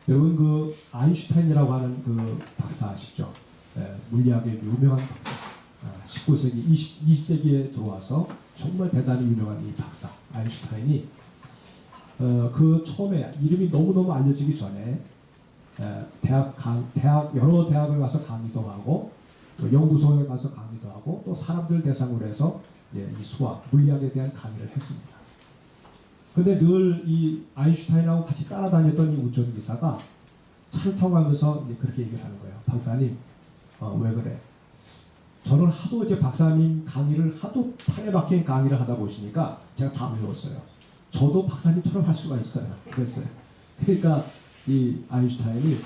여러분 그 아인슈타인이라고 하는 그 박사 아시죠? 물리학의 유명한 박사. 19세기, 20세기에 들어와서 정말 대단히 유명한 이 박사 아인슈타인이 그 처음에 이름이 너무너무 알려지기 전에 여러 대학을 가서 강의도 하고 또 연구소에 가서 강의도 하고 또 사람들 대상으로 해서 이 수학, 물리학에 대한 강의를 했습니다. 근데 늘 이 아인슈타인하고 같이 따라다녔던 이 운전기사가 차를 타고 가면서 그렇게 얘기를 하는 거예요. 박사님, 왜 그래? 저는 하도 이제 박사님 강의를 하도 탕에 박힌 강의를 하다 보시니까 제가 다 외웠어요. 저도 박사님처럼 할 수가 있어요. 그랬어요. 그러니까 이 아인슈타인이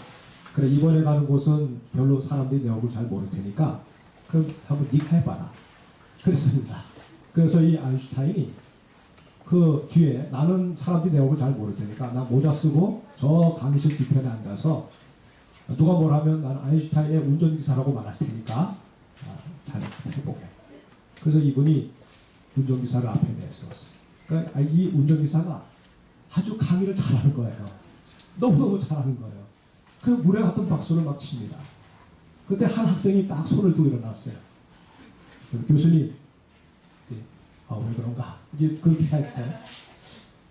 그래 이번에 가는 곳은 별로 사람들이 내 얼굴 잘 모를 테니까 그럼 한번 네가 해봐라. 그랬습니다. 그래서 이 아인슈타인이 그 뒤에 나는 사람들이 내 얼굴 잘 모를 테니까 나 모자 쓰고 저 강의실 뒤편에 앉아서 누가 뭘 하면 나는 아인슈타인의 운전기사라고 말할 테니까 잘 해보게. 그래서 이분이 운전기사를 앞에 내세웠어요. 그러니까 이 운전기사가 아주 강의를 잘하는 거예요. 너무너무 잘하는 거예요. 그 물에 같은 박수를 막 칩니다. 그때 한 학생이 딱 손을 들고 일어났어요. 교수님, 왜 그런가? 이제 그렇게 할 때.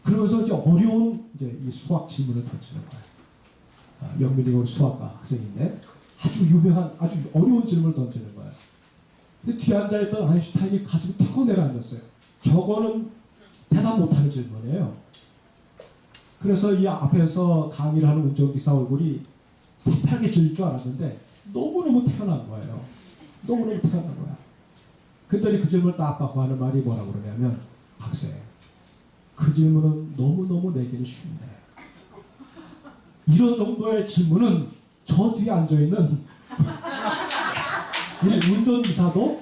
그러면서 이제 어려운 이 수학 질문을 던지는 거예요. 영민이고 수학과 학생인데 아주 유명한, 아주 어려운 질문을 던지는 거예요. 근데 뒤에 앉아있던 아인슈타인이 가슴이 턱 내려앉았어요. 저거는 대답 못하는 질문이에요. 그래서 이 앞에서 강의를 하는 운전기사 얼굴이 새파랗게 질 줄 알았는데 너무너무 태어난 거예요. 너무너무 태어난 거야. 그랬더니 그 질문을 딱 받고 하는 말이 뭐라고 그러냐면, 학생, 그 질문은 너무너무 내기는 쉽네. 이런 정도의 질문은 저 뒤에 앉아있는 우리 운전기사도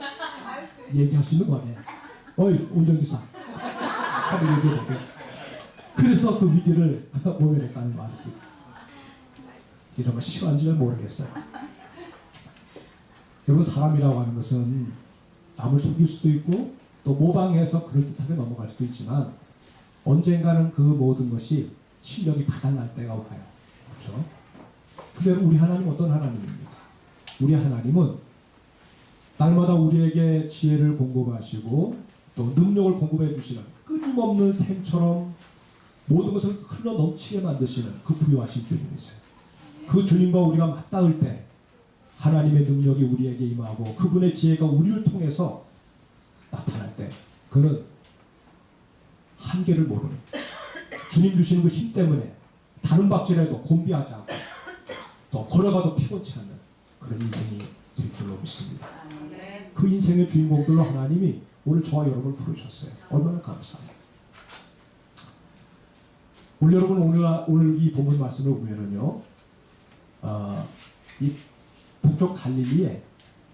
얘기할 수 있는 거네. 어이 운전기사 한번 얘기해볼게. 그래서 그 위기를 모면했다는 말이 이런 거 싫어한지는 모르겠어요. 여러분 사람이라고 하는 것은 남을 속일 수도 있고 또 모방해서 그럴듯하게 넘어갈 수도 있지만 언젠가는 그 모든 것이 실력이 바닥날 때가 와요. 그렇죠? 근데 우리 하나님 어떤 하나님입니까? 우리 하나님은 날마다 우리에게 지혜를 공급하시고 또 능력을 공급해 주시는 끊임없는 샘처럼 모든 것을 흘러 넘치게 만드시는 그 부유하신 주님이세요. 그 주님과 우리가 맞닿을 때 하나님의 능력이 우리에게 임하고 그분의 지혜가 우리를 통해서 나타날 때 그는 한계를 모르는 주님 주시는 그 힘 때문에 다른 박질해도 곤비하지 않고 또 걸어가도 피곤치 않는 그런 인생이 될 줄로 믿습니다. 그 인생의 주인공들로 하나님이 오늘 저와 여러분을 부르셨어요. 얼마나 감사합니다. 오늘 여러분 오늘 이 본문 말씀을 보면은요, 이 북쪽 갈릴리에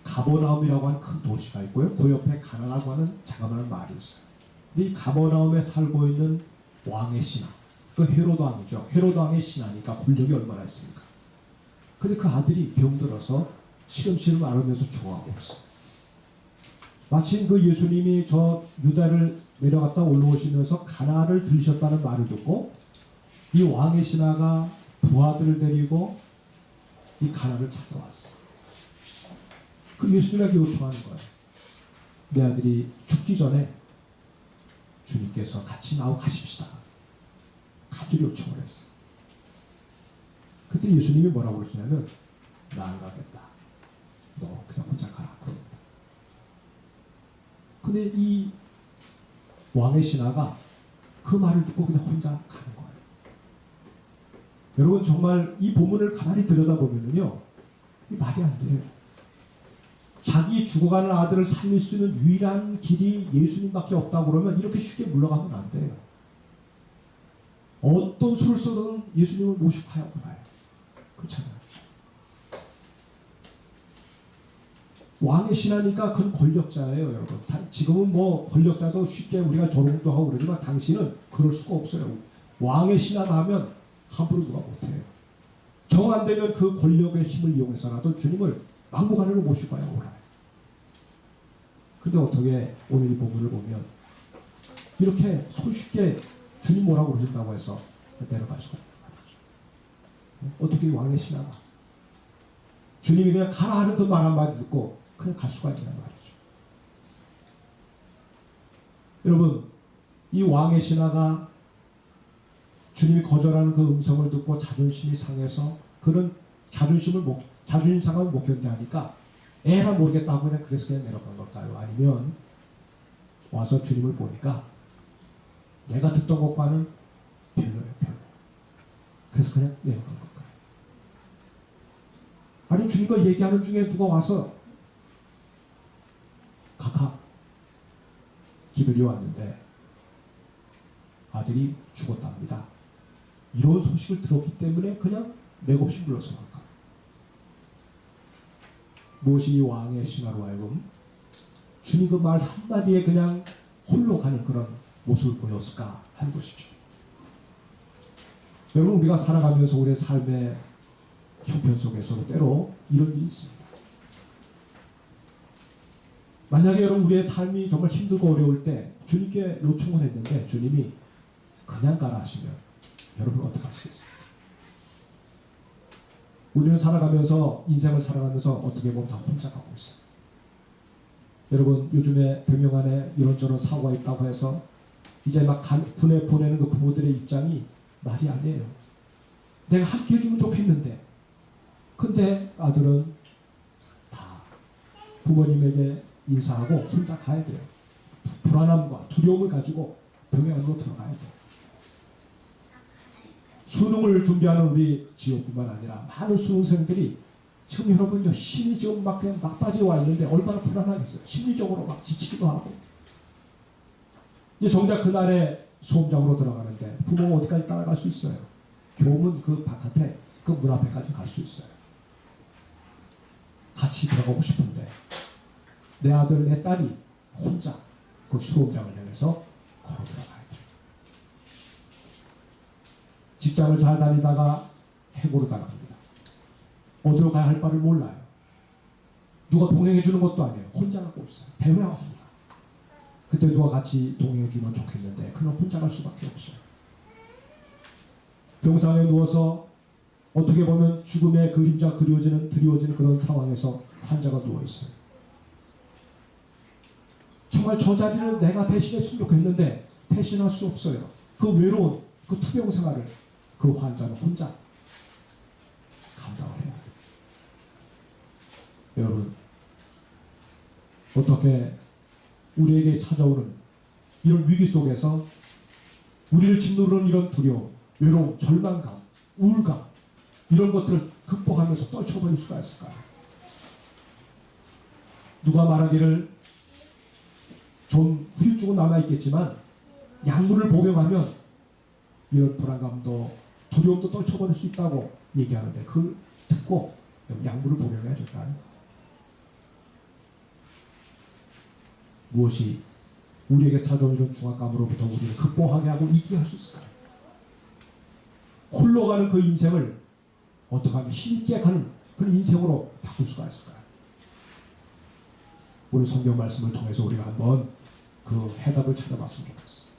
가버나움이라고 하는 큰 도시가 있고요. 그 옆에 가나라고 하는 자그마한 마을이 있어요. 근데 이 가버나움에 살고 있는 왕의 신하, 그 헤로도 왕이죠. 헤로도 왕의 신하니까 권력이 얼마나 있습니까? 근데 그 아들이 병들어서 시름시름 앓으면서 죽어가고 있어요. 마침 그 예수님이 저 유다를 내려갔다 올라오시면서 가나를 들으셨다는 말을 듣고 이 왕의 신하가 부하들을 데리고 이 가나를 찾아왔어요. 그 예수님에게 요청하는 거예요. 내 아들이 죽기 전에 주님께서 같이 나와 가십시다. 간절히 요청을 했어요. 그때 예수님이 뭐라고 그러시냐면 나 안 가겠다. 너 그냥 혼자 가라. 그럽니다. 근데 이 왕의 신하가 그 말을 듣고 그냥 혼자 가는 거예요. 여러분 정말 이 본문을 가만히 들여다보면요, 이 말이 안 돼요. 자기 죽어가는 아들을 살릴 수 있는 유일한 길이 예수님밖에 없다고 그러면 이렇게 쉽게 물러가면 안 돼요. 어떤 수를 써도 예수님을 모시고 가야 가요. 그렇잖아요. 왕의 신하니까 그건 권력자예요, 여러분. 지금은 뭐 권력자도 쉽게 우리가 조롱도 하고 그러지만 당신은 그럴 수가 없어요. 왕의 신하가 하면 함부로 누가 못해요. 정 안 되면 그 권력의 힘을 이용해서라도 주님을 막무가내로 모시고 가야 오라. 근데 어떻게 오늘 이 본문을 보면 이렇게 손쉽게 주님 뭐라고 그러신다고 해서 내려갈 수가 있는 말이죠. 어떻게 왕의 신하가 주님이 그냥 가라 하는 그 말 한마디 듣고 그냥 갈 수가 있냐는 말이죠. 여러분, 이 왕의 신하가 주님이 거절하는 그 음성을 듣고 자존심이 상해서 그런 자존심 상함을 못 견디하니까 에라 모르겠다고 그래서 그냥 내려간 걸까요? 아니면 와서 주님을 보니까 내가 듣던 것과는 별로예요, 별로. 그래서 그냥 내려간 걸까요? 아니, 주님과 얘기하는 중에 누가 와서 각하 기별이 왔는데 아들이 죽었답니다. 이런 소식을 들었기 때문에 그냥 맥없이 불러서 갈까? 무엇이 이 왕의 신하로 하여금 주님 그 말 한마디에 그냥 홀로 가는 그런 모습을 보였을까 하는 것이죠. 여러분, 우리가 살아가면서 우리의 삶의 형편 속에서도 때로 이런 일이 있습니다. 만약에 여러분 우리의 삶이 정말 힘들고 어려울 때 주님께 요청을 했는데 주님이 그냥 가라 하시면 여러분 어떻게 하시겠습니까? 우리는 살아가면서 인생을 살아가면서 어떻게 보면 다 혼자 가고 있어요. 여러분, 요즘에 병영 안에 이런저런 사고가 있다고 해서 이제 막 군에 보내는 그 부모들의 입장이 말이 아니에요. 내가 함께 해주면 좋겠는데 근데 아들은 다 부모님에게 인사하고 혼자 가야 돼요. 불안함과 두려움을 가지고 병영안으로 들어가야 돼요. 수능을 준비하는 우리 지역뿐만 아니라 많은 수능생들이 지금 여러분 열심히 지금 막 그냥 막바지에 와 있는데 얼마나 불안하겠어요. 심리적으로 막 지치기도 하고. 이제 정작 그날에 수험장으로 들어가는데 부모가 어디까지 따라갈 수 있어요? 교문 그 바깥에 그 문 앞에까지 갈 수 있어요. 같이 들어가고 싶은데 내 아들 내 딸이 혼자 그 수험장을 향해서 걸어 들어가야 돼요. 직장을 잘 다니다가 해고로 나갑니다. 어디로 가야 할 바를 몰라요. 누가 동행해 주는 것도 아니에요. 혼자 가고 있어요. 배회하고 합니다. 그때 누가 같이 동행해 주면 좋겠는데 그는 혼자 갈 수밖에 없어요. 병상에 누워서 어떻게 보면 죽음의 그림자 드리워지는 그런 상황에서 환자가 누워 있어요. 정말 저 자리를 내가 대신했으면 좋겠는데 대신할 수 없어요. 그 외로운 그 투병 생활을 그 환자는 혼자 감당을 해야 돼요. 여러분, 어떻게 우리에게 찾아오는 이런 위기 속에서 우리를 짓누르는 이런 두려움, 외로움, 절망감, 우울감 이런 것들을 극복하면서 떨쳐버릴 수가 있을까요? 누가 말하기를 좀 후유증은 남아있겠지만 약물을 복용하면 이런 불안감도 두려움도 떨쳐버릴 수 있다고 얘기하는데 그걸 듣고 약물을 복용해야 될까요? 무엇이 우리에게 찾아온 이런 중압감으로부터 우리를 극복하게 하고 이기게 할 수 있을까요? 홀로 가는 그 인생을 어떻게 하면 힘있게 가는 그런 인생으로 바꿀 수가 있을까요? 오늘 성경 말씀을 통해서 우리가 한번 그 해답을 찾아봤으면 좋겠어요.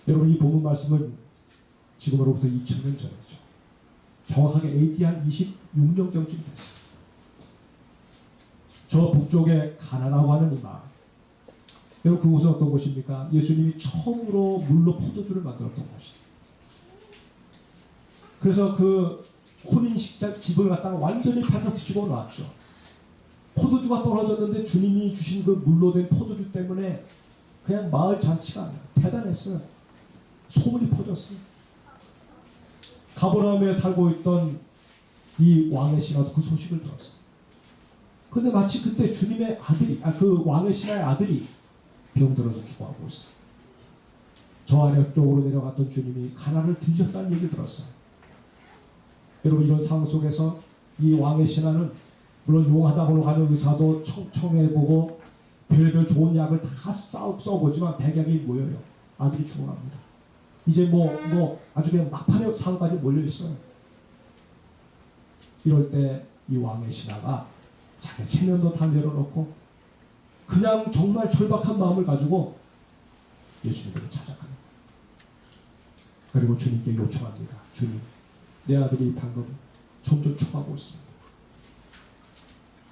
여러분, 이 본문 말씀은 지금으로부터 2000년 전이죠. 정확하게 AD 한 26년경쯤 됐어요. 저 북쪽에 가나라고 하는 이 마을. 여러분, 그곳은 어떤 곳입니까? 예수님이 처음으로 물로 포도주를 만들었던 곳이에요. 그래서 그 혼인식장 집을 갖다가 완전히 바깥에 집어넣었죠. 포도주가 떨어졌는데 주님이 주신 그 물로 된 포도주 때문에 그냥 마을 잔치가 대단했어요. 소문이 퍼졌어요. 가버나움에 살고 있던 이 왕의 신하도 그 소식을 들었어요. 근데 마치 그때 주님의 아들이, 그 왕의 신하의 아들이 병들어서 죽어가고 있어요. 저 아래쪽으로 내려갔던 주님이 가나를 들으셨다는 얘기를 들었어요. 여러분, 이런 상황 속에서 이 왕의 신하는 물론 용하다고 하는 의사도 청청해보고 별별 좋은 약을 다 써보지만 백약이 모여요. 아들이 죽어갑니다. 이제 아주 그냥 막판의 상까지 몰려있어요. 이럴 때 이 왕의 신하가 자기 체면도 다 내려놓고 그냥 정말 절박한 마음을 가지고 예수님을 찾아갑니다. 그리고 주님께 요청합니다. 주님, 내 아들이 방금 점점 초하고 있습니다.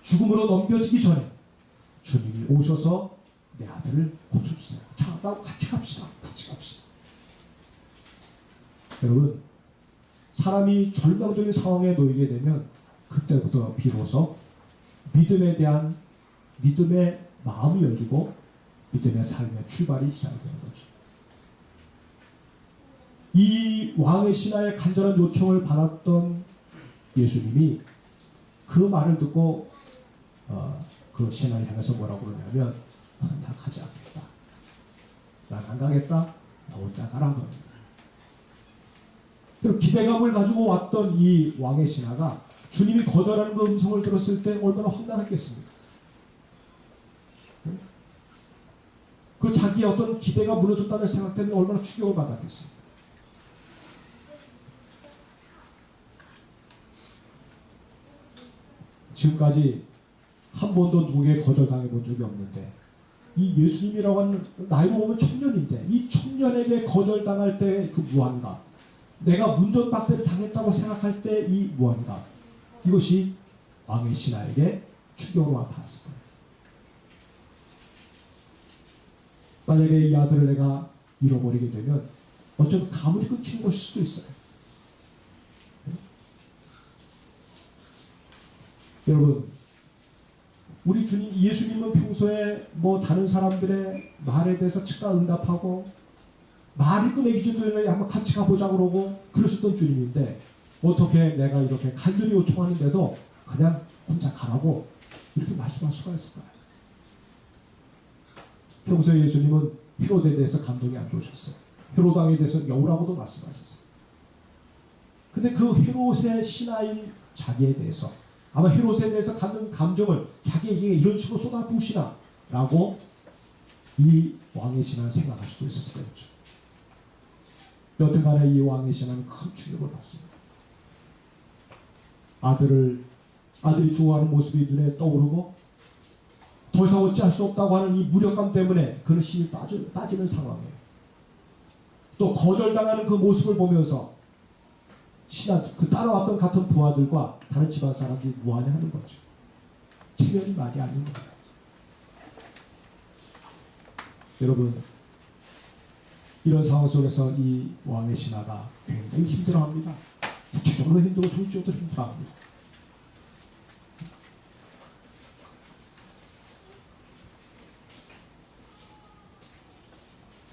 죽음으로 넘겨지기 전에 주님이 오셔서 내 아들을 고쳐주세요. 자, 나하고 같이 갑시다. 같이 갑시다. 여러분, 사람이 절망적인 상황에 놓이게 되면 그때부터 비로소 믿음에 대한 믿음의 마음이 열리고 믿음의 삶의 출발이 시작되는 거죠. 이 왕의 신하의 간절한 요청을 받았던 예수님이 그 말을 듣고 그 신하를 향해서 뭐라고 그러냐면 나 가지 않겠다. 난 안 가겠다. 너 혼자 가라 겁니다. 그리고 기대감을 가지고 왔던 이 왕의 신하가 주님이 거절하는 그 음성을 들었을 때 얼마나 황당했겠습니까? 그 자기의 어떤 기대가 무너졌다는 생각 때문에 얼마나 충격을 받았겠습니까? 지금까지 한 번도 누구에게 거절당해 본 적이 없는데 이 예수님이라고 하는 나이로 보면 청년인데 이 청년에게 거절당할 때 그 무한감, 내가 문전박대를 당했다고 생각할 때 이 무한감, 이것이 왕의 신하에게 충격으로 나타났을 거예요. 만약에 이 아들을 내가 잃어버리게 되면 어쩌면 가문이 끊기는 것일 수도 있어요. 여러분, 우리 주님 예수님은 평소에 뭐 다른 사람들의 말에 대해서 즉각 응답하고 말을 꺼내기 전에 한번 같이 가보자 그러고 그러셨던 주님인데 어떻게 내가 이렇게 간절히 요청하는데도 그냥 혼자 가라고 이렇게 말씀할 수가 있을까요? 평소에 예수님은 헤롯에 대해서 감동이 안 좋으셨어요. 헤롯 왕에 대해서 여우라고도 말씀하셨어요. 근데 그 헤롯의 신하인 자기에 대해서 아마 헤롯에 대해서 갖는 감정을 자기에게 이런 식으로 쏟아부으시나 라고 이 왕의 신하는 생각할 수도 있었을 거죠. 여튼간에 이 왕의 신하는 큰 충격을 받습니다. 아들이 죽어가는 모습이 눈에 떠오르고 더 이상 어찌할 수 없다고 하는 이 무력감 때문에 그는 힘이 빠지는 상황이에요. 또 거절당하는 그 모습을 보면서 그 따라왔던 같은 부하들과 다른 집안 사람들이 무안해하는 거죠. 체면이 말이 아닌 거예요. 여러분, 이런 상황 속에서 이 왕의 신하가 굉장히 힘들어합니다. 육체적으로 힘들고 정신적으로 힘들어합니다.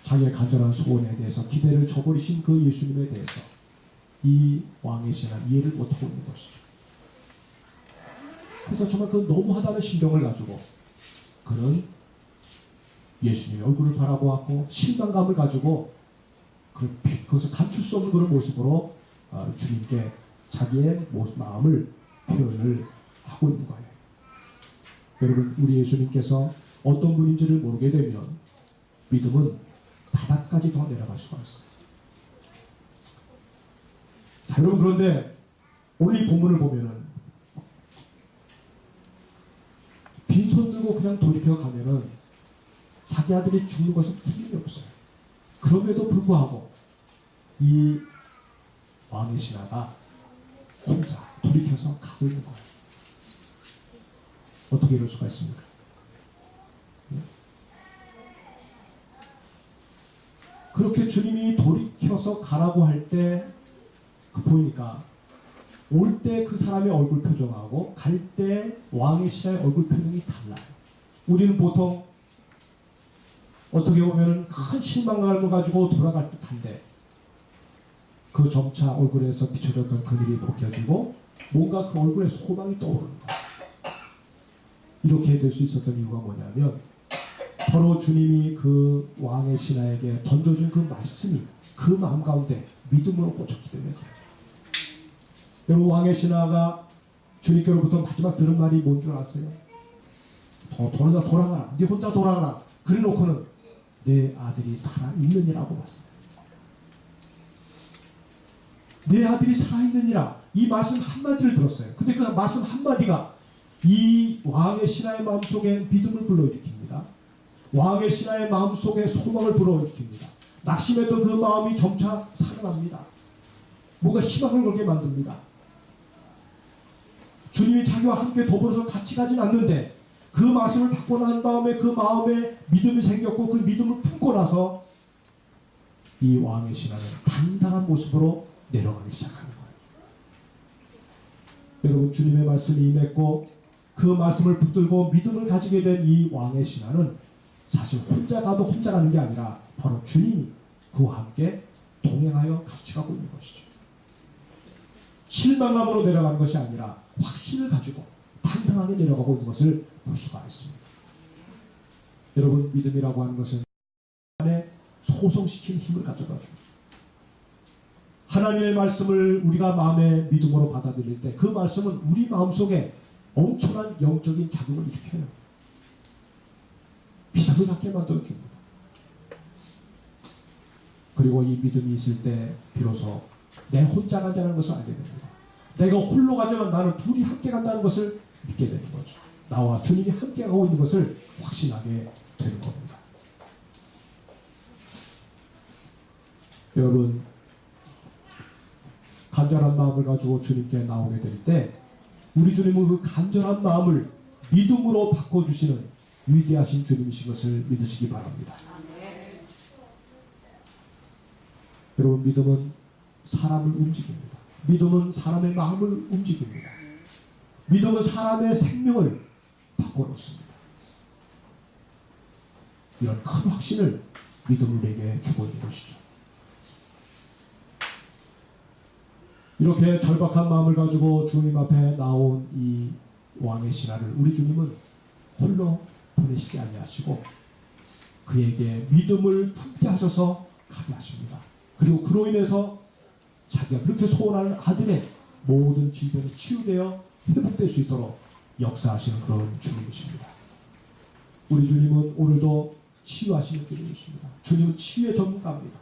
자기의 간절한 소원에 대해서 기대를 저버리신 그 예수님에 대해서 이 왕의 신하는 이해를 못하고 있는 것이죠. 그래서 정말 그 너무하다는 심정을 가지고 그는 예수님의 얼굴을 바라보았고 실망감을 가지고 그것을 감출 수 없는 그런 모습으로 주님께 자기의 마음을 표현을 하고 있는 거예요. 여러분, 우리 예수님께서 어떤 분인지를 모르게 되면 믿음은 바닥까지 더 내려갈 수가 있어요. 자, 여러분, 그런데 오늘 이 본문을 보면은 빈손 들고 그냥 돌이켜 가면은 자기 아들이 죽는 것은 틀림이 없어요. 그럼에도 불구하고 이 왕의 신하가 혼자 돌이켜서 가고 있는 거예요. 어떻게 이럴 수가 있습니까? 그렇게 주님이 돌이켜서 가라고 할 때 보니까 올 때 그 사람의 얼굴 표정하고 갈 때 왕의 신하의 얼굴 표정이 달라요. 우리는 보통 어떻게 보면 큰 실망감을 가지고 돌아갈 듯한데 그 점차 얼굴에서 비춰졌던 그늘이 벗겨지고 뭔가 그 얼굴에 소망이 떠오르는 거예요. 이렇게 될 수 있었던 이유가 뭐냐면 바로 주님이 그 왕의 신하에게 던져준 그 말씀이 그 마음 가운데 믿음으로 꽂혔기 때문에 그래요. 여러분, 왕의 신하가 주님께로부터 마지막 들은 말이 뭔 줄 아세요? 돌아가라. 네 혼자 돌아가라. 그래 놓고는 내 아들이 살아있느니라고 말씀합니다. 내 아들이 살아있느니라. 이 말씀 한마디를 들었어요. 근데 그 말씀 한마디가 이 왕의 신하의 마음속에 믿음을 불러일으킵니다. 왕의 신하의 마음속에 소망을 불러일으킵니다. 낙심했던 그 마음이 점차 살아납니다. 뭔가 희망을 걸게 만듭니다. 주님이 자기와 함께 더불어서 같이 가진 않는데 그 말씀을 받고 난 다음에 그 마음에 믿음이 생겼고 그 믿음을 품고 나서 이 왕의 신하는 당당한 모습으로 내려가기 시작하는 거예요. 여러분, 주님의 말씀이 임했고 그 말씀을 붙들고 믿음을 가지게 된 이 왕의 신하는 사실 혼자 가도 혼자 가는 게 아니라 바로 주님이 그와 함께 동행하여 같이 가고 있는 것이죠. 실망감으로 내려가는 것이 아니라 확신을 가지고 당당하게 내려가고 있는 것을 볼 수가 있습니다. 여러분, 믿음이라고 하는 것은 안에 소성시키는 힘을 가져가죠. 하나님의 말씀을 우리가 마음의 믿음으로 받아들일 때 그 말씀은 우리 마음속에 엄청난 영적인 작용을 일으켜요. 믿음을 갖게 만들어줍니다. 그리고 이 믿음이 있을 때 비로소 내 혼자 간다는 것을 알게 됩니다. 내가 홀로 가지만 나는 둘이 함께 간다는 것을 믿게 되는 거죠. 나와 주님이 함께 가고 있는 것을 확신하게 되는 겁니다. 여러분, 간절한 마음을 가지고 주님께 나오게 될 때 우리 주님은 그 간절한 마음을 믿음으로 바꿔주시는 위대하신 주님이신 것을 믿으시기 바랍니다. 여러분, 믿음은 사람을 움직입니다. 믿음은 사람의 마음을 움직입니다. 믿음은 사람의 생명을 바꿔놓습니다. 이런 큰 확신을 믿음을 내게 주고 있는 것이죠. 이렇게 절박한 마음을 가지고 주님 앞에 나온 이 왕의 신하를 우리 주님은 홀로 보내시지 아니하시고 그에게 믿음을 품게 하셔서 가게 하십니다. 그리고 그로 인해서 자기가 그렇게 소원하는 아들의 모든 질병이 치유되어 회복될 수 있도록 역사하시는 그런 주님이십니다. 우리 주님은 오늘도 치유하시는 주님이십니다. 주님은 치유의 전문가입니다.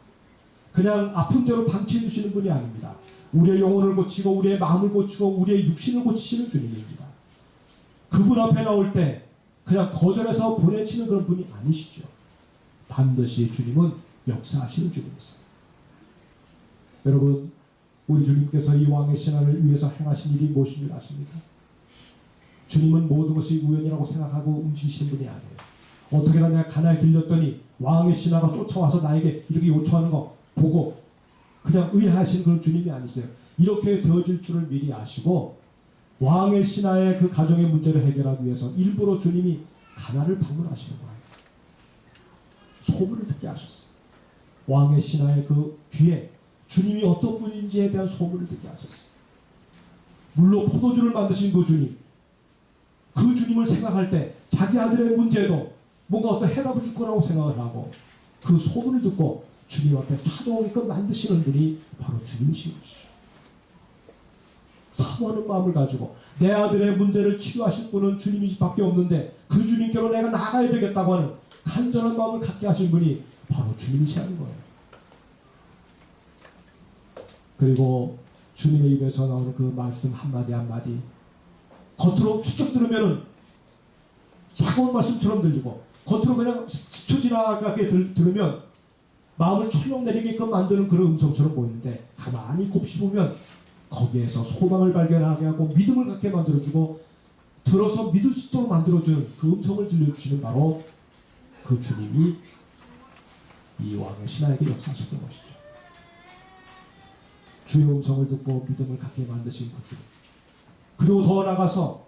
그냥 아픈 대로 방치해 주시는 분이 아닙니다. 우리의 영혼을 고치고 우리의 마음을 고치고 우리의 육신을 고치시는 주님입니다. 그분 앞에 나올 때 그냥 거절해서 보내치는 그런 분이 아니시죠. 반드시 주님은 역사하시는 주님이세요. 여러분, 우리 주님께서 이 왕의 신하를 위해서 행하신 일이 무엇인 줄 아십니까? 주님은 모든 것이 우연이라고 생각하고 움직이시는 분이 아니에요. 어떻게 하냐, 가나에 들렸더니 왕의 신하가 쫓아와서 나에게 이렇게 요청하는 거 보고 그냥 의아하신 그런 주님이 아니세요. 이렇게 되어질 줄을 미리 아시고 왕의 신하의 그 가정의 문제를 해결하기 위해서 일부러 주님이 가나를 방문하시는 거예요. 소문을 듣게 하셨어요. 왕의 신하의 그 귀에 주님이 어떤 분인지에 대한 소문을 듣게 하셨어요. 물론 포도주를 만드신 그 주님, 그 주님을 생각할 때 자기 아들의 문제도 뭔가 어떤 해답을 줄 거라고 생각을 하고 그 소문을 듣고 주님 앞에 찾아오게끔 만드시는 분이 바로 주님이신 것이죠. 사모하는 마음을 가지고 내 아들의 문제를 치유하실 분은 주님밖에 없는데 그 주님께로 내가 나가야 되겠다고 하는 간절한 마음을 갖게 하신 분이 바로 주님이시라는 거예요. 그리고 주님의 입에서 나오는 그 말씀 한마디 한마디 겉으로 훌쩍 들으면 차가운 말씀처럼 들리고 겉으로 그냥 스쳐 지나가게 들으면 마음을 철렁 내리게끔 만드는 그런 음성처럼 보이는데 가만히 곱씹으면 거기에서 소망을 발견하게 하고 믿음을 갖게 만들어주고 들어서 믿을 수 있도록 만들어주는 그 음성을 들려주시는 바로 그 주님이 이 왕의 신하에게 역사하셨던 것이죠. 주의 음성을 듣고 믿음을 갖게 만드신 그 주님, 그리고 더 나아가서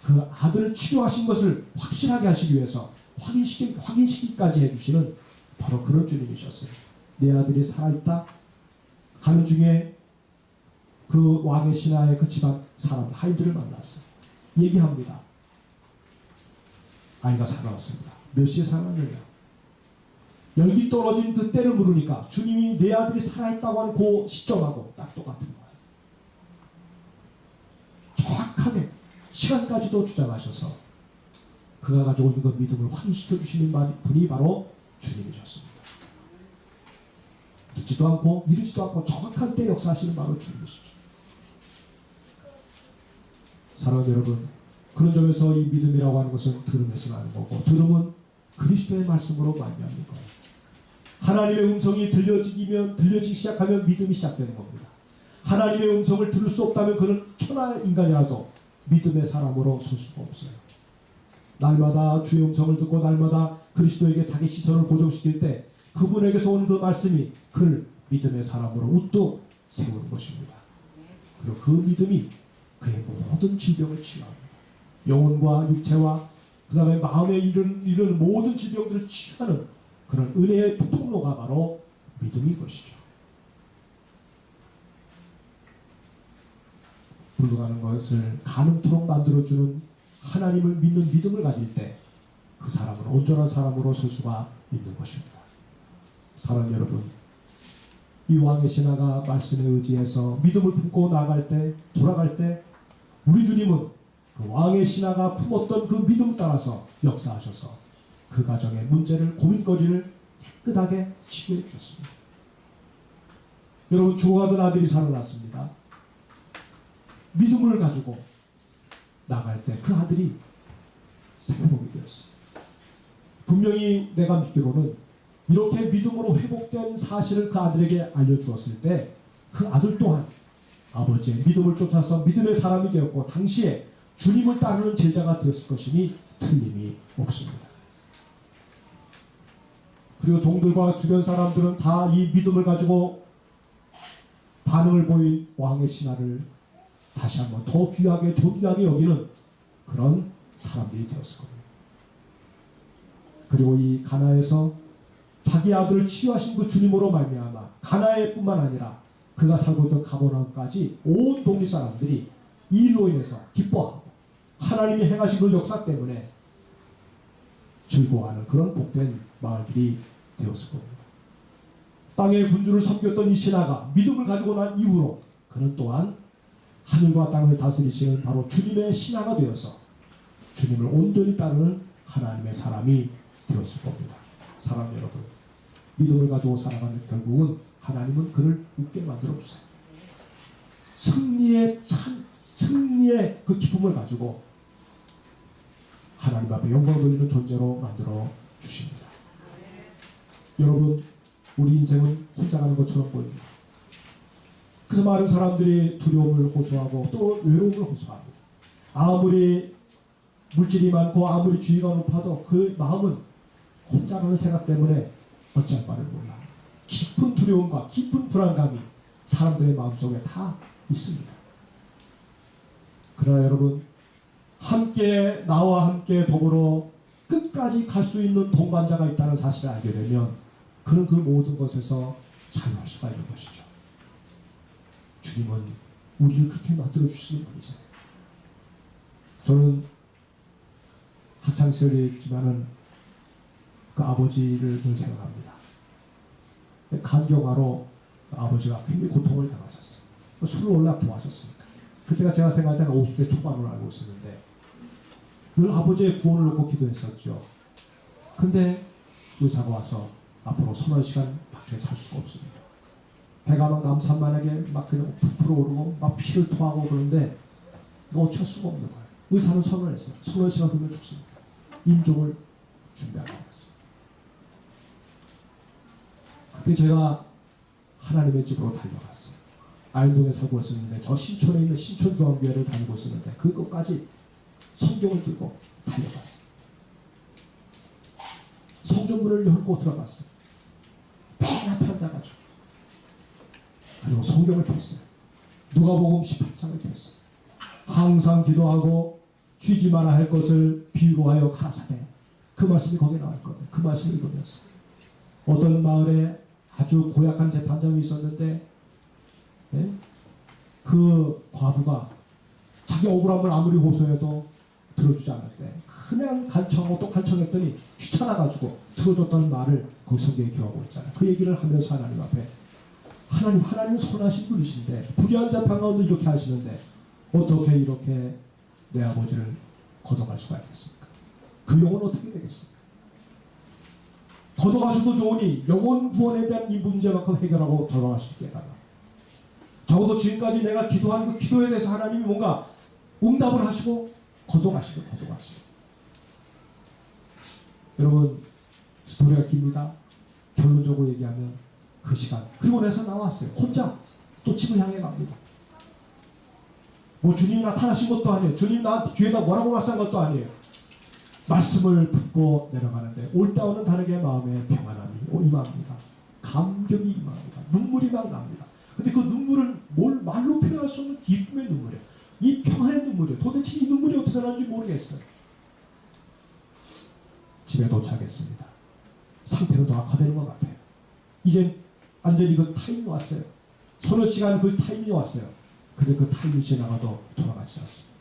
그 아들을 치료하신 것을 확실하게 하시기 위해서 확인시키기까지 해주시는 바로 그런 주님이셨어요. 내 아들이 살아있다 가는 중에 그 왕의 신하의 그 집안 사람 하인들을 만났어요. 얘기합니다. 아이가 살아왔습니다. 몇 시에 살아났느냐? 열기 떨어진 그 때를 물으니까 주님이 내 아들이 살아있다고 하는 그 시점하고 딱 똑같은 거예요. 정확하게 시간까지도 주장하셔서 그가 가지고 있는 그 믿음을 확인시켜 주시는 분이 바로 주님이셨습니다. 늦지도 않고 이르지도 않고 정확한 때 역사하시는 바로 주님이시죠. 사랑하는 여러분, 그런 점에서 이 믿음이라고 하는 것은 들음에서 나는 거고 들음은 그리스도의 말씀으로 말미암는 거예요. 하나님의 음성이 들려지기 시작하면 믿음이 시작되는 겁니다. 하나님의 음성을 들을 수 없다면 그는 천하 인간이라도 믿음의 사람으로 설 수가 없어요. 날마다 주의 음성을 듣고 날마다 그리스도에게 자기 시선을 고정시킬 때 그분에게서 온 그 말씀이 그를 믿음의 사람으로 우뚝 세우는 것입니다. 그리고 그 믿음이 그의 모든 질병을 치유합니다. 영혼과 육체와 그 다음에 마음에 이르는 모든 질병들을 치유하는 그런 은혜의 통로가 바로 믿음인 것이죠. 굴러가는 것을 가능토록 만들어주는 하나님을 믿는 믿음을 가질 때 그 사람은 온전한 사람으로 설 수가 있는 것입니다. 사랑하는 여러분, 이 왕의 신하가 말씀에 의지해서 믿음을 품고 나아갈 때, 돌아갈 때 우리 주님은 그 왕의 신하가 품었던 그 믿음 따라서 역사하셔서 그 가정의 문제를, 고민거리를 깨끗하게 치유해 주셨습니다. 여러분, 죽어가던 아들이 살아났습니다. 믿음을 가지고 나갈 때 그 아들이 회복이 되었어요. 분명히 내가 믿기로는 이렇게 믿음으로 회복된 사실을 그 아들에게 알려주었을 때 그 아들 또한 아버지의 믿음을 쫓아서 믿음의 사람이 되었고 당시에 주님을 따르는 제자가 되었을 것이니 틀림이 없습니다. 그리고 종들과 주변 사람들은 다 이 믿음을 가지고 반응을 보인 왕의 신하를 다시 한번 더 귀하게 존귀하게 여기는 그런 사람들이 되었을 겁니다. 그리고 이 가나에서 자기 아들을 치유하신 그 주님으로 말미암아 가나에뿐만 아니라 그가 살고 있던 가버나움까지 온 동리 사람들이 이 일로 인해서 기뻐하고 하나님이 행하신 그 역사 때문에 즐거워하는 그런 복된 마을들이 되었을 겁니다. 땅의 군주를 섬겼던 이 신하가 믿음을 가지고 난 이후로 그는 또한 하늘과 땅을 다스리시는 바로 주님의 신하가 되어서 주님을 온전히 따르는 하나님의 사람이 되었을 겁니다. 사랑하는 여러분, 믿음을 가지고 살아가는 결국은 하나님은 그를 웃게 만들어 주세요. 승리의 그 기쁨을 가지고 하나님 앞에 영광을 돌리는 존재로 만들어 주십니다. 여러분, 우리 인생은 혼자 가는 것처럼 보입니다. 그래서 많은 사람들이 두려움을 호소하고 또 외로움을 호소합니다. 아무리 물질이 많고 아무리 주의가 높아도 그 마음은 혼자라는 생각 때문에 어찌할 바를 몰라. 깊은 두려움과 깊은 불안감이 사람들의 마음속에 다 있습니다. 그러나 여러분, 함께 나와 함께 더불어 끝까지 갈 수 있는 동반자가 있다는 사실을 알게 되면 그는 그 모든 것에서 자유할 수가 있는 것이죠. 주님은 우리를 그렇게 만들어 주시는 분이세요. 저는 학창시절에 있지만은 그 아버지를 늘 생각합니다. 간경화로 아버지가 굉장히 고통을 당하셨어요. 술을 워낙 좋아하셨으니까. 그때가 제가 생각할 때는 50대 초반으로 알고 있었는데 늘 아버지의 구원을 놓고 기도했었죠. 근데 의사가 와서 앞으로 서너 시간 밖에 살 수가 없습니다. 배가 막 남산만하게 막 그냥 부풀어 오르고 막 피를 토하고 그러는데 이거 어쩔 수가 없는 거예요. 의사는 선언했어요. 서너 시간 후면 죽습니다. 임종을 준비하고 있습니다. 그때 제가 하나님의 집으로 달려갔어요. 아현동에 살고 있었는데 저 신촌에 있는 신촌중앙교회를 다니고 있었는데 그 끝까지 성경을 들고 달려갔어요. 성전문을 열고 들어갔어요. 맨 앞에 앉아가지고 그리고 성경을 폈어요. 누가복음 18장을 폈어요. 항상 기도하고 쉬지 말아야 할 것을 비유로 하여 가라사대. 그 말씀이 거기에 나왔거든요. 그 말씀을 읽으면서 어떤 마을에 아주 고약한 재판장이 있었는데 그 과부가 자기 억울함을 아무리 호소해도 들어주지 않았대. 그냥 간청하고 또 간청했더니 귀찮아가지고 들어줬다는 말을 거기 성경에 기록하고 있잖아요. 그 얘기를 하면서 하나님 앞에 하나님은 선하신 분이신데 불의한 재판 가운데 이렇게 하시는데 어떻게 이렇게 내 아버지를 걷어갈 수가 있겠습니까? 그 영혼 어떻게 되겠습니까? 걷어가셔도 좋으니 영혼 구원에 대한 이 문제만큼 해결하고 돌아갈 수 있게 해달라. 적어도 지금까지 내가 기도한 그 기도에 대해서 하나님이 뭔가 응답을 하시고 걷어가시고. 여러분, 스토리가 깁니다. 결론적으로 얘기하면 그 시간 그리고 나서 나왔어요. 혼자 또 집을 향해 갑니다. 뭐 주님이 나타나신 것도 아니에요. 주님 나한테 뒤에다 뭐라고 말씀한 것도 아니에요. 말씀을 붙고 내려가는데 올 때와는 다르게 마음에 평안함이 임합니다. 감격이 임합니다. 눈물이 막 납니다. 근데 그 눈물은 말로 표현할 수 없는 기쁨의 눈물이에요. 이 평안의 눈물이에요. 도대체 이 눈물이 어디서 나는지 모르겠어요. 집에 도착했습니다. 상태는 더 악화되는 것 같아요. 이제 완전히 그 타임이 왔어요. 서너 시간 그 타임이 왔어요. 근데 그 타임이 지나가도 돌아가지 않습니다.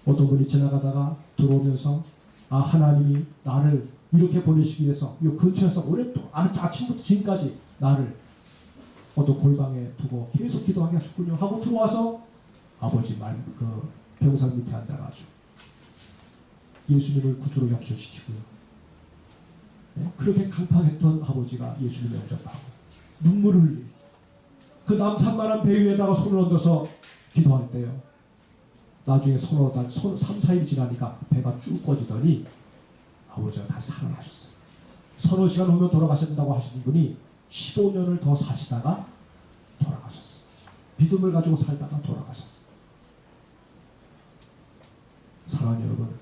어떤 분이 지나가다가 들어오면서 하나님이 나를 이렇게 보내시기 위해서 이 근처에서 오랫동안 아침부터 지금까지 나를 어떤 골방에 두고 계속 기도하게 하셨군요 하고 들어와서 아버지 그 병상 밑에 앉아가지고 예수님을 구주로 영접시키고요. 네? 그렇게 강팍했던 아버지가 예수님을 영접하고 눈물을 흘리고 그 남산만한 배 위에다가 손을 얹어서 기도할 때요. 나중에 3, 4일이 지나니까 배가 쭉 꺼지더니 아버지가 다시 살아나셨어요. 서너 시간 후면 돌아가신다고 하시는 분이 15년을 더 사시다가 돌아가셨어요. 믿음을 가지고 살다가 돌아가셨어요. 사랑하는 여러분,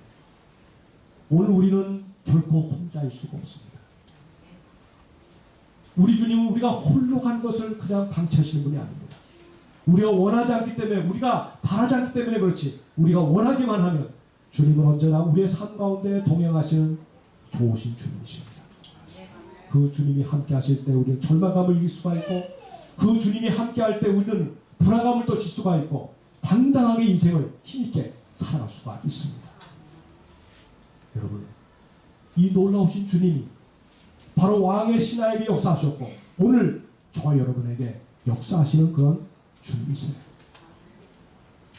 오늘 우리는 결코 혼자일 수가 없습니다. 우리 주님은 우리가 홀로 간 것을 그냥 방치하시는 분이 아닙니다. 우리가 원하지 않기 때문에, 우리가 바라지 않기 때문에 그렇지, 우리가 원하기만 하면 주님은 언제나 우리의 삶 가운데 동행하시는 좋으신 주님이십니다. 그 주님이 함께 하실 때 우리는 절망감을 이길 수가 있고, 그 주님이 함께 할 때 우리는 불안감을 떨칠 수가 있고, 당당하게 인생을 힘있게 살아갈 수가 있습니다. 여러분, 이 놀라우신 주님이 바로 왕의 신하에게 역사하셨고 오늘 저와 여러분에게 역사하시는 그런 주님이세요.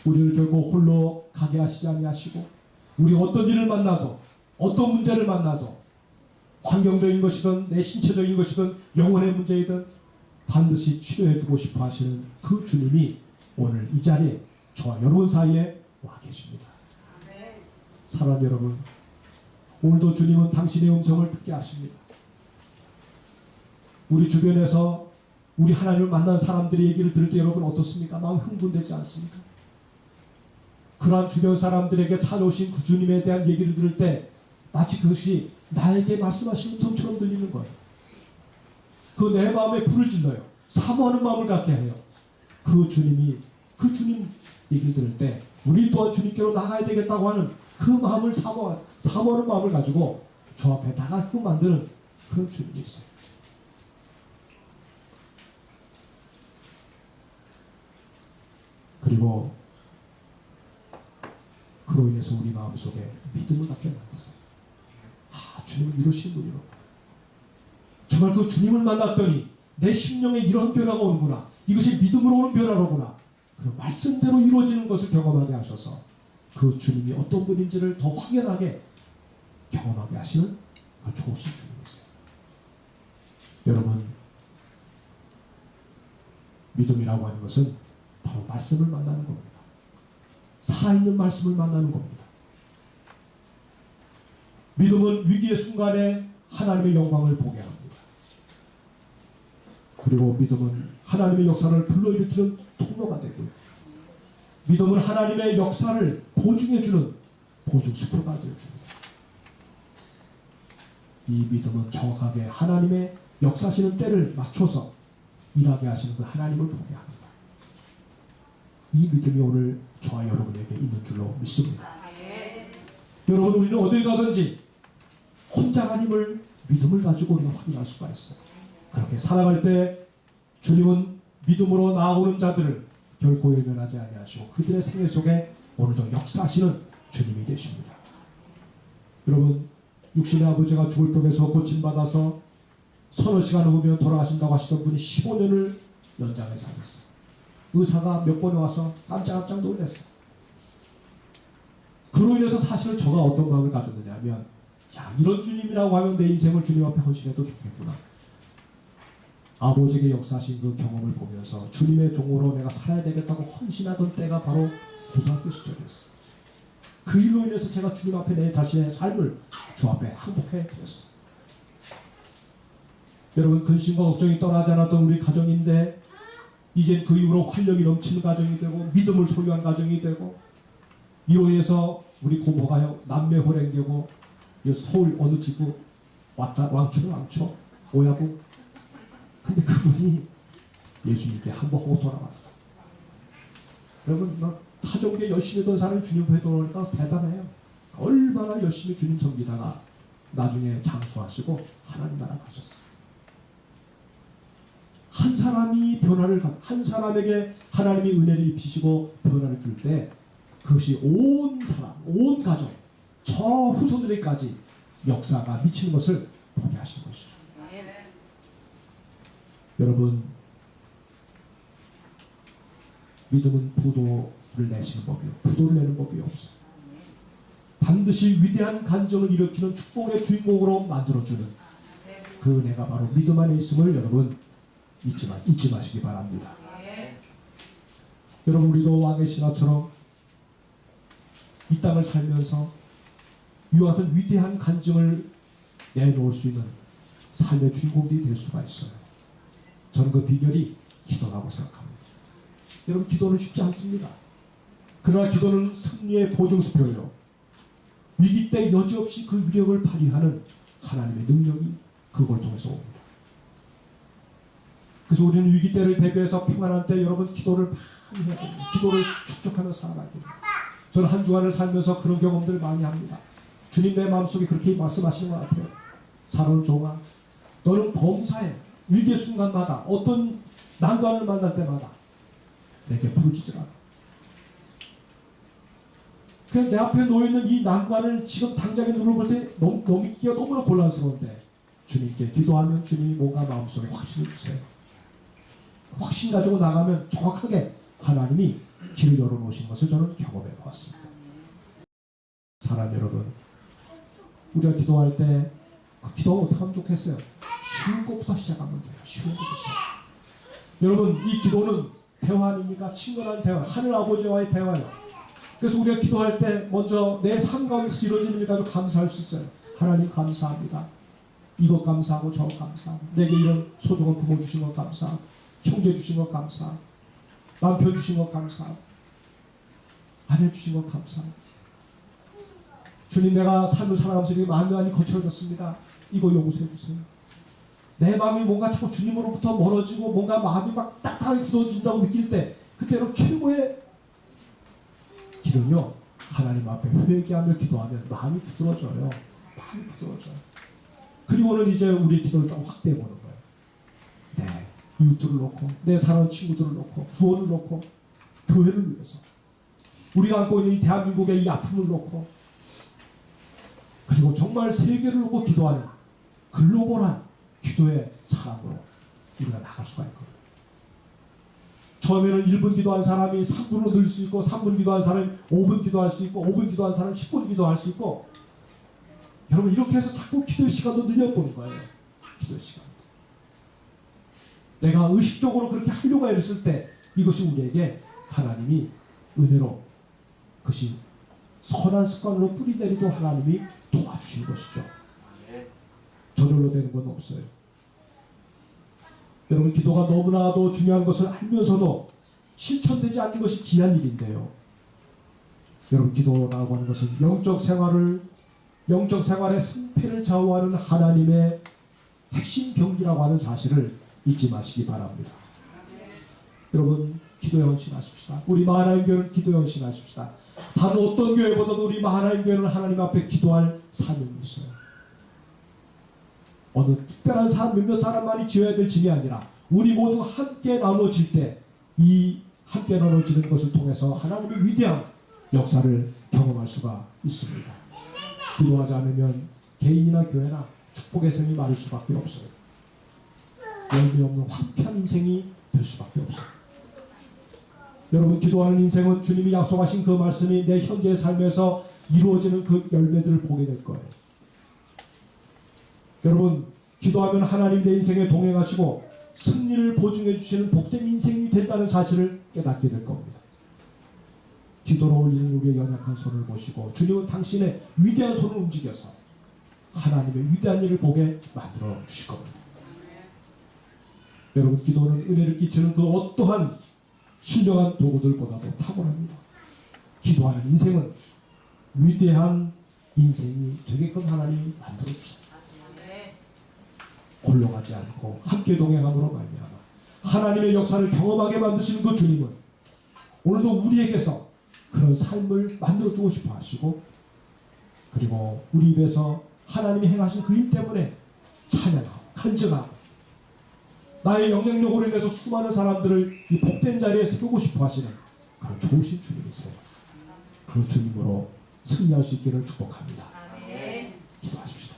우리를 결국 홀로 가게 하시지 아니하시고, 우리가 어떤 일을 만나도, 어떤 문제를 만나도, 환경적인 것이든 내 신체적인 것이든 영혼의 문제이든 반드시 치료해주고 싶어 하시는 그 주님이 오늘 이 자리에 저와 여러분 사이에 와 계십니다. 사랑하는 여러분, 오늘도 주님은 당신의 음성을 듣게 하십니다. 우리 주변에서 우리 하나님을 만난 사람들의 얘기를 들을 때 여러분 어떻습니까? 마음 흥분되지 않습니까? 그러한 주변 사람들에게 찾아오신 그 주님에 대한 얘기를 들을 때 마치 그것이 나에게 말씀하신 음성처럼 들리는 거예요. 그 내 마음에 불을 질러요. 사모하는 마음을 갖게 해요. 그 주님 얘기를 들을 때 우리 또한 주님께로 나가야 되겠다고 하는 그 마음을 사모하는 마음을 가지고 저 앞에 나가게끔 만드는 그런 주님이 있어요. 그리고 그로 인해서 우리 마음속에 믿음을 갖게 만드세요. 주님은 이러신 분이로. 정말 그 주님을 만났더니 내 심령에 이런 변화가 오는구나. 이것이 믿음으로 오는 변화로구나. 그 말씀대로 이루어지는 것을 경험하게 하셔서 그 주님이 어떤 분인지를 더 확연하게 경험하게 하시는 그 좋으신 주님이세요. 여러분, 믿음이라고 하는 것은 바로 말씀을 만나는 겁니다. 살아있는 말씀을 만나는 겁니다. 믿음은 위기의 순간에 하나님의 영광을 보게 합니다. 그리고 믿음은 하나님의 역사를 불러일으키는 통로가 되고요. 믿음은 하나님의 역사를 보증해주는 보증수표가 되어줍니다. 이 믿음은 정확하게 하나님의 역사하시는 때를 맞춰서 일하게 하시는 그 하나님을 보게 합니다. 이 믿음이 오늘 저와 여러분에게 있는 줄로 믿습니다. 여러분, 우리는 어딜 가든지 혼자 가님을 믿음을 가지고 우리가 확인할 수가 있어요. 그렇게 살아갈 때 주님은 믿음으로 나아오는 자들을 결코 외면하지 아니하시고 그들의 생애 속에 오늘도 역사하시는 주님이 되십니다. 여러분, 육신의 아버지가 죽을 병에서 고침받아서 서너 시간 후면 돌아가신다고 하시던 분이 15년을 연장해 사셨어요. 의사가 몇 번에 와서 깜짝깜짝 놀랐어요. 그로 인해서 사실 저가 어떤 마음을 가졌느냐 하면, 이런 주님이라고 하면 내 인생을 주님 앞에 헌신해도 좋겠구나. 아버지에게 역사하신 그 경험을 보면서 주님의 종으로 내가 살아야 되겠다고 헌신하던 때가 바로 고등학교 시절이었어요. 그 일로 인해서 제가 주님 앞에 내 자신의 삶을 주 앞에 항복해 드렸어요. 여러분, 근심과 걱정이 떠나지 않았던 우리 가정인데 이제 그 이후로 활력이 넘치는 가정이 되고 믿음을 소유한 가정이 되고 이로 인해서 우리 고모가요 남매 호랭되고 서울 어느 지구 왔다 왕초는 왕초 오야부 근데 그분이 예수님께 한복하고 돌아왔어. 여러분 타종에 열심히 했던 사람이 주님 앞에 돌아오니까 대단해요. 얼마나 열심히 주님 섬기다가 나중에 장수하시고 하나님 나라 가셨어요. 한 사람이 한 사람에게 하나님이 은혜를 입히시고 변화를 줄 때 그것이 온 사람, 온 가정, 저 후손들에게까지 역사가 미치는 것을 보게 하신 것이죠. 여러분, 믿음은 부도를 내시는 법이요. 부도를 내는 법이 없어요. 반드시 위대한 간정을 일으키는 축복의 주인공으로 만들어주는 그 은혜가 바로 믿음 안에 있음을 여러분 잊지 마시기 바랍니다. 여러분, 우리도 왕의 신하처럼 이 땅을 살면서 이와 같은 위대한 간증을 내놓을 수 있는 삶의 주인공들이 될 수가 있어요. 저는 그 비결이 기도라고 생각합니다. 여러분, 기도는 쉽지 않습니다. 그러나 기도는 승리의 보증수표예요. 위기 때 여지없이 그 위력을 발휘하는 하나님의 능력이 그걸 통해서 옵니다. 그래서 우리는 위기 때를 대비해서 평안할 때 여러분 기도를 많이 해야 됩니다. 기도를 축적하며 살아가야 됩니다. 저는 한 주간을 살면서 그런 경험들을 많이 합니다. 주님 내 마음속에 그렇게 말씀하시는 것 같아요. 사로운 종아, 너는 범사에 위기의 순간마다 어떤 난관을 만날 때마다 내게 부르짖으라. 그냥 내 앞에 놓여있는 이 난관을 지금 당장에 눌러볼 때 넘기기가 너무나 곤란스러운데 주님께 기도하면 주님이 뭔가 마음속에 확신을 주세요. 확신 가지고 나가면 정확하게 하나님이 길을 열어놓으신 것을 저는 경험해 보았습니다. 사람 여러분, 우리가 기도할 때 그 기도가 어떻게 하면 좋겠어요? 쉬운 것부터 시작하면 돼요. 쉬운 것부터. 여러분, 이 기도는 대화 아닙니까? 친근한 대화, 하늘 아버지와의 대화예요. 그래서 우리가 기도할 때 먼저 내 삶 가운데서 이루어지는 일 가지고 감사할 수 있어요. 하나님 감사합니다. 이것 감사하고 저것 감사하고 내게 이런 소중한 부모 주신 것 감사하고 형제 주신 것 감사하고 남편 주신 것 감사하고 아내 주신 것 감사하고 주님, 내가 삶을 살아가면서 이렇게 많이 거칠어졌습니다. 이거 용서해 주세요. 내 마음이 뭔가 자꾸 주님으로부터 멀어지고 뭔가 마음이 막 딱딱하게 굳어진다고 느낄 때 그때는 최고의 길은요, 하나님 앞에 회개하며 기도하면 마음이 부드러워져요. 마음이 부드러워져요. 그리고는 이제 우리의 기도를 좀 확대해 보는 거예요. 네, 이웃들을 놓고 내 사랑하는 친구들을 놓고 구원을 놓고 교회를 위해서 우리가 안고 있는 이 대한민국의 이 아픔을 놓고 그리고 정말 세계를 놓고 기도하는 글로벌한 기도의 사람으로 우리가 나갈 수가 있거든요. 처음에는 1분 기도한 사람이 3분으로 늘 수 있고 3분 기도한 사람이 5분 기도할 수 있고 5분 기도한 사람이 10분 기도할 수 있고 여러분 이렇게 해서 자꾸 기도의 시간도 늘려보는 거예요. 기도의 시간. 내가 의식적으로 그렇게 하려고 했을 때 이것이 우리에게 하나님이 은혜로 그것이 선한 습관으로 뿌리내리도 하나님이 도와주시는 것이죠. 저절로 되는 건 없어요. 여러분 기도가 너무나도 중요한 것을 알면서도 실천되지 않는 것이 귀한 일인데요. 여러분 기도라고 하는 것은 영적 생활의 승패를 좌우하는 하나님의 핵심 경기라고 하는 사실을 잊지 마시기 바랍니다. 여러분 기도에 헌신하십시다. 우리 마하나임 교회는 기도에 헌신하십시다. 다른 어떤 교회보다도 우리 마하나임 교회는 하나님 앞에 기도할 사명이 있어요. 어느 특별한 사람 몇몇 사람만이 지어야 될 짐이 아니라 우리 모두 함께 나눠질 때 이 함께 나눠지는 것을 통해서 하나님의 위대한 역사를 경험할 수가 있습니다. 기도하지 않으면 개인이나 교회나 축복의 생이 마를 수밖에 없어요. 열매 없는 황폐한 인생이 될 수밖에 없어요. 여러분 기도하는 인생은 주님이 약속하신 그 말씀이 내 현재의 삶에서 이루어지는 그 열매들을 보게 될 거예요. 여러분 기도하면 하나님 내 인생에 동행하시고 승리를 보증해 주시는 복된 인생이 된다는 사실을 깨닫게 될 겁니다. 기도로 올리는 우리의 연약한 손을 보시고 주님은 당신의 위대한 손을 움직여서 하나님의 위대한 일을 보게 만들어 주실 겁니다. 여러분, 기도는 은혜를 끼치는 그 어떠한 신령한 도구들보다도 탁월합니다. 기도하는 인생은 위대한 인생이 되게끔 하나님이 만들어주십니다. 홀로가지 않고 함께 동행함으로 말미암아 하나님의 역사를 경험하게 만드시는 그 주님은 오늘도 우리에게서 그런 삶을 만들어주고 싶어 하시고, 그리고 우리 입에서 하나님이 행하신 그 일 때문에 찬양하고 간증하고 나의 영향력으로 인해서 수많은 사람들을 이 복된 자리에 세우고 싶어 하시는 그런 좋으신 주님이세요. 그 주님으로 승리할 수 있기를 축복합니다. 아멘. 기도하십시다.